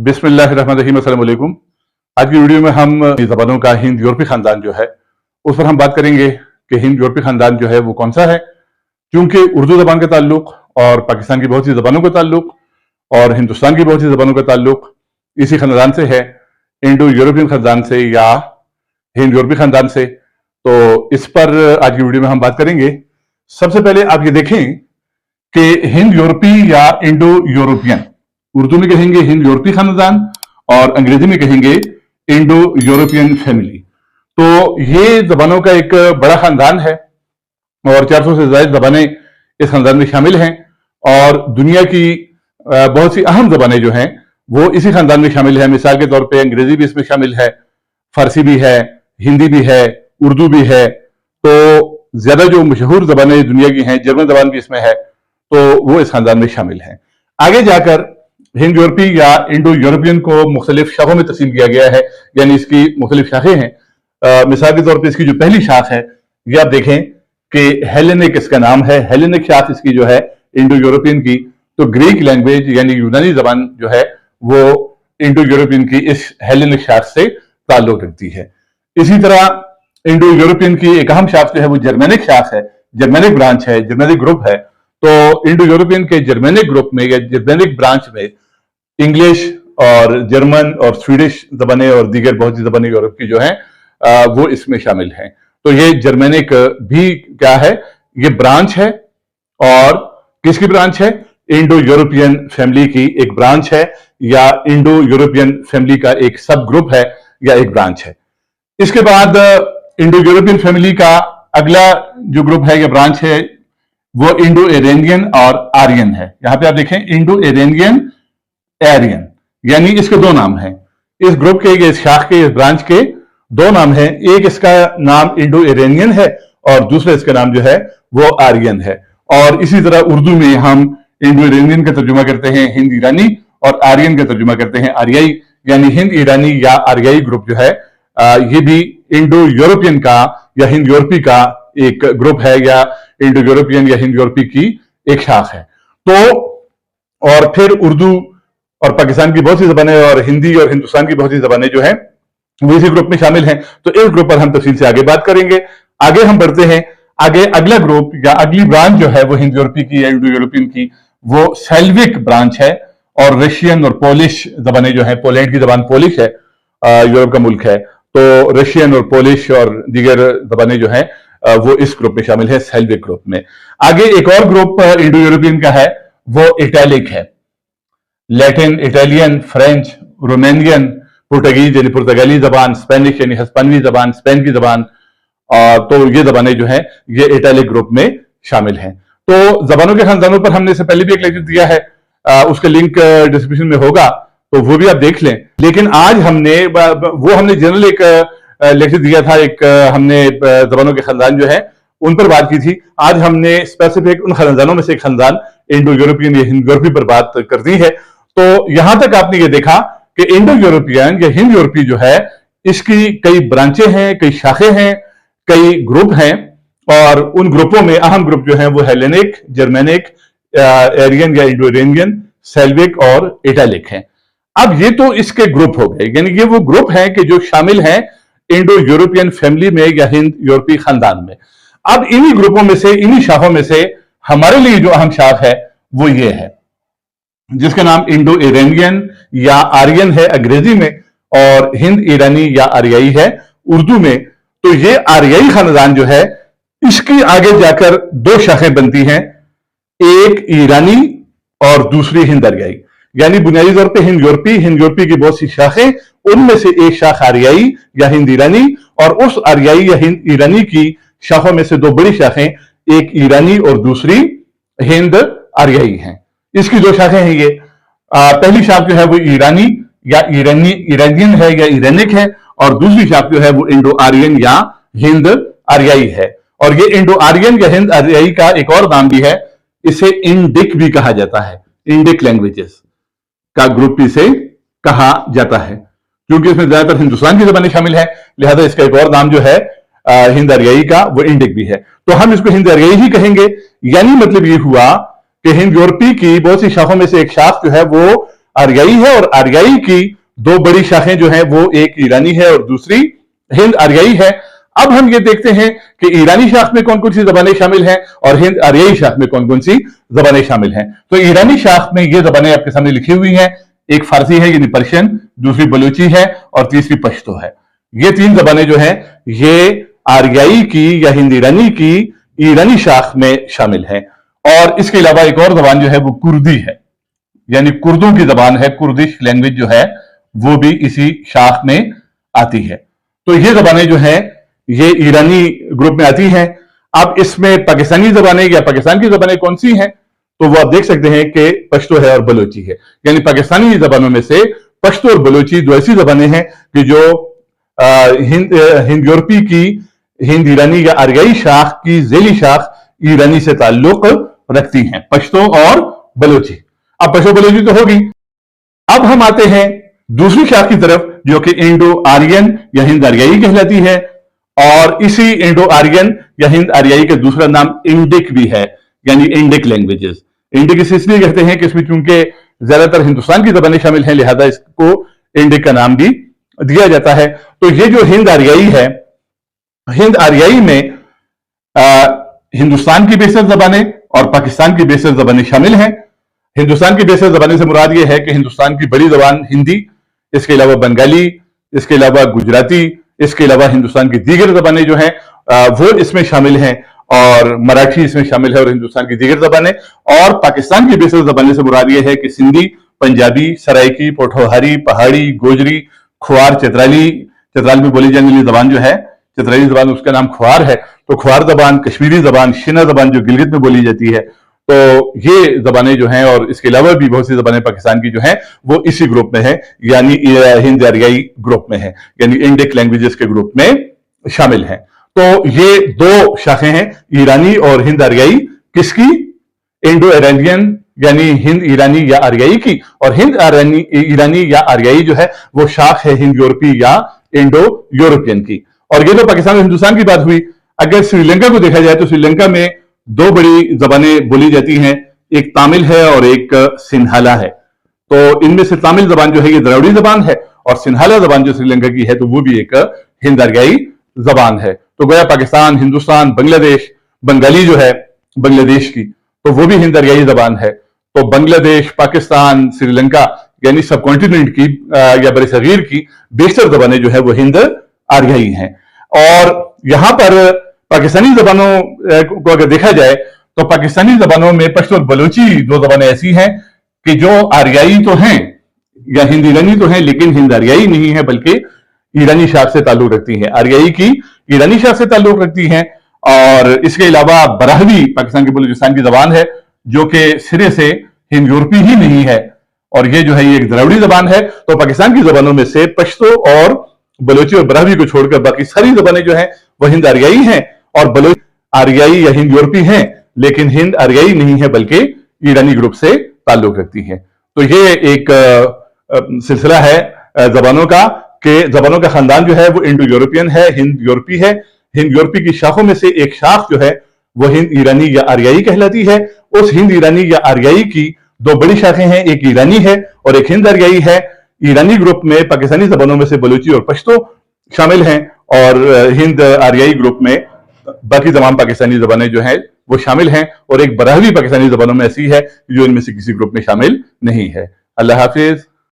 बिस्मिल्लाहिर्रहमानिर्रहीम, अस्सलाम वालेकुम। आज की वीडियो में हम ज़बानों का हिंद यूरोपी खानदान जो है उस पर हम बात करेंगे कि हिंद यूरोपी खानदान जो है वो कौन सा है। क्योंकि उर्दू ज़बान का ताल्लुक और पाकिस्तान की बहुत सी ज़बानों का ताल्लुक और हिंदुस्तान की बहुत सी ज़बानों का ताल्लुक इसी खानदान से है, इंडो यूरोपियन खानदान से या हिंद यूरोपी खानदान से। तो इस पर आज की वीडियो में हम बात करेंगे। सबसे पहले आप ये देखें कि हिंद यूरोपी या इंडो यूरोपियन, उर्दू में कहेंगे हिंद यूरोपी खानदान और अंग्रेजी में कहेंगे इंडो यूरोपियन फैमिली। तो ये जबानों का एक बड़ा खानदान है और 400 से ज्यादा जबानें इस खानदान में शामिल हैं और दुनिया की बहुत सी अहम जबानें जो हैं वो इसी खानदान में शामिल है। मिसाल के तौर पे अंग्रेजी भी इसमें शामिल है, फारसी भी है, हिंदी भी है, उर्दू भी है। तो ज्यादा जो मशहूर जबानें दुनिया की हैं, जर्मन जबान भी इसमें है, तो वो इस खानदान में शामिल है। आगे जाकर हिंद यूरोपी या इंडो यूरोपियन को मुख्तलिफ शाखों में तकसीम किया गया है, यानी इसकी मुख्तलिफ शाखें हैं। मिसाल के तौर पर इसकी जो पहली शाख है ये आप देखें कि हेलेनिक इसका नाम है। हेलेनिक शाख इसकी जो है इंडो यूरोपियन की, तो ग्रीक लैंग्वेज यानी यूनानी जबान जो है वो इंडो यूरोपियन की इस हेलेनिक शाख से ताल्लुक रखती है। इसी तरह इंडो यूरोपियन की एक अहम शाख जो है वो जर्मेनिक शाख है, जर्मेनिक ब्रांच है, जर्मेनिक ग्रुप है। तो इंडो यूरोपियन के जर्मेनिक ग्रुप में या जर्मेनिक ब्रांच में इंग्लिश और जर्मन और स्वीडिश जबानें और दीगर बहुत सी जबानें यूरोप की जो हैं वो इसमें शामिल हैं। तो ये जर्मेनिक भी क्या है, ये ब्रांच है। और किसकी ब्रांच है? इंडो यूरोपियन फैमिली की एक ब्रांच है या इंडो यूरोपियन फैमिली का एक सब ग्रुप है या एक ब्रांच है। इसके बाद इंडो यूरोपियन फैमिली का अगला जो ग्रुप है या ब्रांच है वो इंडो इरानियन और आर्यन है। यहां पे आप देखें इंडो इरानियन एरियन, यानी इसके दो नाम हैं। इस ग्रुप के, इस शाख के, इस ब्रांच के दो नाम हैं। एक इसका नाम इंडो इरानियन है और दूसरा इसका नाम जो है वो आर्यन है। और इसी तरह उर्दू में हम इंडो इरानियन का तर्जुमा करते हैं हिंद ईरानी और आर्यन का तर्जुमा करते हैं आर्याई, यानी हिंद ईरानी या आर्याई ग्रुप जो है ये भी इंडो यूरोपियन का या हिंद यूरोपी का एक ग्रुप है या इंडो यूरोपियन या हिंद यूरोपी की एक शाख है। तो और फिर उर्दू और पाकिस्तान की बहुत सी जबानें और हिंदी और हिंदुस्तान की बहुत सी जबानें जो हैं वो इसी ग्रुप में शामिल हैं। तो इस ग्रुप पर हम तफसील से आगे बात करेंगे। आगे हम बढ़ते हैं। आगे अगला ग्रुप या अगली ब्रांच जो है वो हिंद यूरोपी की या इंडो यूरोपियन की वो सेल्विक ब्रांच है। और रशियन और पोलिश जबानें जो है, पोलैंड की जबान पोलिश है, यूरोप का मुल्क है, तो रशियन और पोलिश और दीगर जबानें जो हैं वो इस ग्रुप में शामिल है, सेल्विक ग्रुप में। आगे एक और ग्रुप इंडो यूरोपियन का है, वो इटैलिक है। Latin, Italian, French, Romanian, Portuguese यानी पुर्तगाली जबान, स्पेनिश यानी हिस्पानवी जबान, स्पेन की जबान, तो ये जबानें जो हैं ये इटैलिक ग्रुप में शामिल हैं। तो जबानों के खानदानों पर हमने इससे पहले भी एक लेक्चर दिया है, उसका लिंक डिस्क्रिप्शन में होगा, तो वो भी आप देख लें। लेकिन आज हमने जनरल एक लेक्चर दिया था, एक हमने जबानों के खानदान जो है उन पर बात की थी। आज हमने स्पेसिफिक उन खानदानों में से एक खानदान इंडो यूरोपियन या हिंद यूरोपी पर बात कर दी है। तो यहां तक आपने ये देखा कि इंडो यूरोपियन या हिंद यूरोपी जो है इसकी कई ब्रांचें हैं, कई शाखें हैं, कई ग्रुप हैं। और उन ग्रुपों में अहम ग्रुप जो है वो हेलेनिक, जर्मेनिक, एरियन या इंडो इरानियन, सेल्विक और इटैलिक हैं। अब ये तो इसके ग्रुप हो गए, यानी ये वो ग्रुप हैं कि जो शामिल हैं इंडो यूरोपियन फैमिली में या हिंद यूरोपी खानदान में। अब इन्हीं ग्रुपों में से, इन्हीं शाखों में से हमारे लिए जो अहम शाख है वो ये है, जिसका नाम इंडो इरानियन या आर्यन है अंग्रेजी में और हिंद ईरानी या आर्याई है उर्दू में। तो ये आर्याई खानदान जो है इसकी आगे जाकर दो शाखें बनती हैं, एक ईरानी और दूसरी हिंद आर्याई। यानी बुनियादी तौर पे हिंद यूरोपी की बहुत सी शाखें, उनमें से एक शाख आर्याई या हिंद ईरानी, और उस आर्याई या हिंद ईरानी की शाखों में से दो बड़ी शाखें, एक ईरानी और दूसरी हिंद आर्याई हैं। इसकी दो शाखें हैं ये। पहली शाख जो है वो ईरानी या इरानियन है या इरानिक है, और दूसरी शाख जो है वो इंडो आर्यन या हिंद आर्याई है। और ये इंडो आर्यन या हिंद आर्याई का एक और नाम भी है, इसे इंडिक भी कहा जाता है। इंडिक लैंग्वेजेस का ग्रुप इसे कहा जाता है, क्योंकि इसमें ज्यादातर हिंदुस्तान की जबानें शामिल है, लिहाजा इसका एक और नाम जो है हिंद आर्याई का वो इंडिक भी है। तो हम इसको हिंद आर्याई ही कहेंगे। यानी मतलब ये हुआ कि हिंद यूरोपी की बहुत सी शाखों में से एक शाख जो है वो आर्याई है, और आर्याई की दो बड़ी शाखें जो हैं वो एक ईरानी है और दूसरी हिंद आर्याई है। अब हम ये देखते हैं कि ईरानी शाख में कौन कौन सी जबानें शामिल हैं और हिंद आर्याई शाख में कौन कौन सी जबानें शामिल हैं। तो ईरानी शाख में ये जबानें आपके सामने लिखी हुई हैं, एक फारसी है यानी पर्शियन, दूसरी बलूची है और तीसरी पश्तो है। ये तीन जबानें जो हैं ये आर्याई की या हिंद ईरानी की ईरानी शाख में शामिल है। और इसके अलावा एक और जबान जो है वो कुर्दी है, यानी कुर्दों की जबान है, कुर्दिश लैंग्वेज जो है वो भी इसी शाख में आती है। तो ये जबानें जो है ये ईरानी ग्रुप में आती हैं। अब इसमें पाकिस्तानी जबानें या पाकिस्तान की जबानें कौन सी हैं, तो वो आप देख सकते हैं कि पश्तो है और बलोची है। यानी पाकिस्तानी जबानों में से पश्तो और बलोची दो ऐसी जबानें हैं कि जो हिंद यूरोपी की हिंद ईरानी या आर्याई शाख की झेली शाख ईरानी से ताल्लुक रखती हैं, पश्तो और बलोची। अब पश्तो बलोची तो होगी। अब हम आते हैं दूसरी शाख की तरफ जो कि इंडो आर्यन या हिंद आर्याई कहलाती है, और इसी इंडो आर्यन या हिंद आर्याई का दूसरा नाम इंडिक भी है, यानी इंडिक लैंग्वेजेस। इंडिक इसलिए कहते हैं कि इसमें चूंकि ज्यादातर हिंदुस्तान की जबानें शामिल हैं, लिहाजा इसको इंडिक का नाम भी दिया जाता है। तो ये जो हिंद आर्याई है, हिंद आर्याई में हिंदुस्तान की बेशतर जबानें और पाकिस्तान की बेशतर जबानें शामिल हैं। हिंदुस्तान की बेशतर जबानें से मुराद ये है कि हिंदुस्तान की बड़ी जबान हिंदी, इसके अलावा बंगाली, इसके अलावा गुजराती, इसके अलावा हिंदुस्तान की दीगर जबानें जो हैं वो इसमें शामिल हैं, और मराठी इसमें शामिल है और हिंदुस्तान की दीगर जबानें। और पाकिस्तान की बेशतर जबानें से मुराद ये है कि सिंधी, पंजाबी, सराइकी, पोठोहारी, पहाड़ी, गोजरी, खुआर, चित्राल में बोली जाने वाली जबान जो है, चित्राली जबान उसका नाम खुआर है, तो खुआर जबान, कश्मीरी जबान, शिना जबान जो गिलगित में बोली जाती है, तो ये जबानें जो हैं और इसके अलावा भी बहुत सी जबानें पाकिस्तान की जो हैं वो इसी ग्रुप में है, यानी हिंद आर्याई ग्रुप में है, यानी इंडिक लैंग्वेजेस के ग्रुप में शामिल हैं। तो ये दो शाखें हैं, ईरानी और हिंद आर्याई, किसकी? इंडो ईरानियन यानी हिंद ईरानी या आर्याई की, और हिंद ईरानी या आर्याई जो है वो शाख है हिंद यूरोपी या इंडो यूरोपियन की। और ये तो पाकिस्तान और हिंदुस्तान की बात हुई। अगर श्रीलंका को देखा जाए तो श्रीलंका में दो बड़ी जबानें बोली जाती हैं, एक तामिल है और एक सिन्हाला है। तो इनमें से तामिल जबान जो है ये द्रविड़ी जबान है, और सिन्हाला जबान जो श्रीलंका की है तो वो भी एक हिंद आर्याई जबान है। तो गोया पाकिस्तान, हिंदुस्तान, बांग्लादेश, बंगाली जो है बांग्लादेश की, तो वो भी हिंद आर्याई जबान है। तो बांग्लादेश, पाकिस्तान, श्रीलंका यानी सब कॉन्टिनेंट की या बरसगीर की बेशतर जबानें जो है वो हिंद आर्याई हैं। और यहां पर पाकिस्तानी जबानों को अगर देखा जाए तो पाकिस्तानी जबानों में पश्तो और बलोची दो जबानें ऐसी हैं कि जो आर्याई तो हैं या हिंद ईरानी तो हैं, लेकिन हिंद आर्याई नहीं है बल्कि ईरानी शाख से ताल्लुक रखती हैं, आर्याई की ईरानी शाख से ताल्लुक रखती हैं। और इसके अलावा बराहवी पाकिस्तान की बलूचिस्तान की जबान है जो कि सिरे से हिंद यूरोपी ही नहीं है, और ये जो है ये एक द्रविड़ी जबान है। तो पाकिस्तान की जबानों में से पश्तो और बलोची और बराहवी को छोड़कर बाकी सारी जबानें जो हैं वो हिंद आर्याई हैं, और बलोच आर्याई या हिंद यूरोपी हैं, लेकिन हिंद आर्याई नहीं है बल्कि ईरानी ग्रुप से ताल्लुक रखती हैं। तो ये एक सिलसिला है जबानों का, कि जबानों का खानदान जो है वो इंडो यूरोपियन है, हिंद यूरोपी है। हिंद यूरोपी की शाखों में से एक शाख जो है वो हिंद ईरानी या आर्याई कहलाती है। उस हिंद ईरानी या आर्याई की दो बड़ी शाखें हैं, एक ईरानी है और एक हिंद आर्याई है। ईरानी ग्रुप में पाकिस्तानी जबानों में से बलूची और पश्तो शामिल हैं, और हिंद आर्याई ग्रुप में बाकी तमाम पाकिस्तानी जबानें जो हैं वो शामिल हैं, और एक बराहवी पाकिस्तानी जबानों में ऐसी है जो इनमें से किसी ग्रुप में शामिल नहीं है। अल्लाह हाफिज।